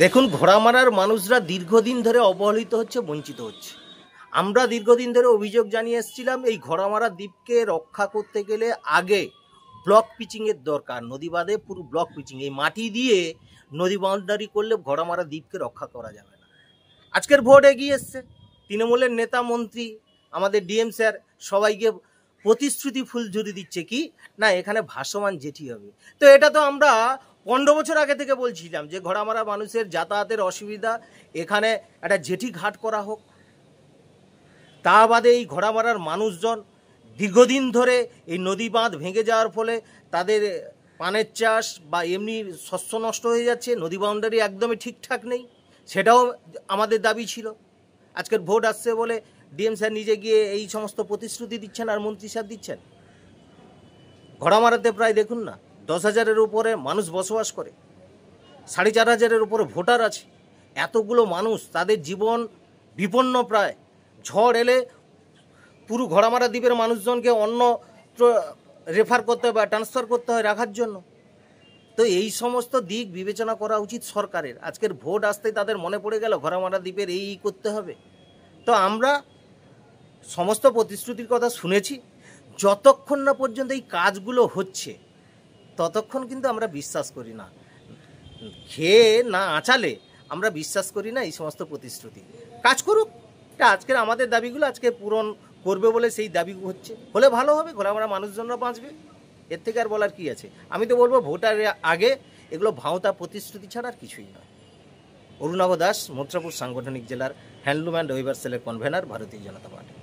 দেখুন, ঘোড়ামারার মানুষরা দীর্ঘদিন ধরে অবহেলিত হচ্ছে, বঞ্চিত হচ্ছে। আমরা দীর্ঘদিন ধরে অভিযোগ জানিয়ে এসেছিলাম, এই ঘোড়ামারা দ্বীপকে রক্ষা করতে গেলে আগে ব্লক পিচিংয়ের দরকার। নদী বাঁধে পুরো ব্লক পিচিং, এই মাটি দিয়ে নদী বাউন্ডারি করলে ঘোড়ামারা দ্বীপকে রক্ষা করা যাবে না। আজকের ভোট এগিয়ে এসছে, তৃণমূলের নেতা মন্ত্রী আমাদের ডিএম স্যার সবাইকে প্রতিশ্রুতি ফুলঝুরি দিচ্ছে কি না এখানে ভাসমান জেটি হবে। তো এটা তো আমরা 15 বছর আগে থেকে বলছিলাম যে ঘোড়ামারা মানুষের যাতায়াতের অসুবিধা, এখানে একটা জেটি ঘাট করা হোক। তা বাদে এই ঘোড়ামারার মানুষজন দীর্ঘদিন ধরে এই নদী বাঁধ ভেঙে যাওয়ার ফলে তাদের পানের চাষ বা এমনি শস্য নষ্ট হয়ে যাচ্ছে, নদী বাউন্ডারি একদমই ঠিকঠাক নেই, সেটাও আমাদের দাবি ছিল। আজকের ভোট আসছে বলে ডিএম স্যার নিজে গিয়ে এই সমস্ত প্রতিশ্রুতি দিচ্ছেন আর মন্ত্রী স্যার দিচ্ছেন। ঘোড়ামারাতে প্রায় দেখুন না 10,000-এর উপরে মানুষ বসবাস করে, 4,500-এর উপরে ভোটার আছে। এতগুলো মানুষ, তাদের জীবন বিপন্ন প্রায়। ঝড় এলে পুরো ঘোড়ামারা দ্বীপের মানুষজনকে অন্য রেফার করতে হয় বা ট্রান্সফার করতে হয় রাখার জন্য। তো এই সমস্ত দিক বিবেচনা করা উচিত সরকারের। আজকের ভোট আসতে তাদের মনে পড়ে গেল ঘোড়ামারা দ্বীপের এই করতে হবে। তো আমরা সমস্ত প্রতিশ্রুতির কথা শুনেছি, যতক্ষণ না পর্যন্ত এই কাজগুলো হচ্ছে ততক্ষণ কিন্তু আমরা বিশ্বাস করি না। খেয়ে না আঁচালে আমরা বিশ্বাস করি না এই সমস্ত প্রতিশ্রুতি। কাজ করুক, এটা আজকের আমাদের দাবিগুলো আজকে পূরণ করবে বলে সেই দাবি হচ্ছে, হলে ভালো হবে, ঘোড়ামারা মানুষজনরা বাঁচবে। এর থেকে আর বলার কি আছে? আমি তো বলবো ভোটার আগে এগুলো ভাঁওতা প্রতিশ্রুতি ছাড়া আর কিছুই নয়। অরুণাভ দাস, মথুরাপুর সাংগঠনিক জেলার হ্যান্ডলুম অ্যান্ড ওয়েভার সেলের কনভেনার, ভারতীয় জনতা পার্টি।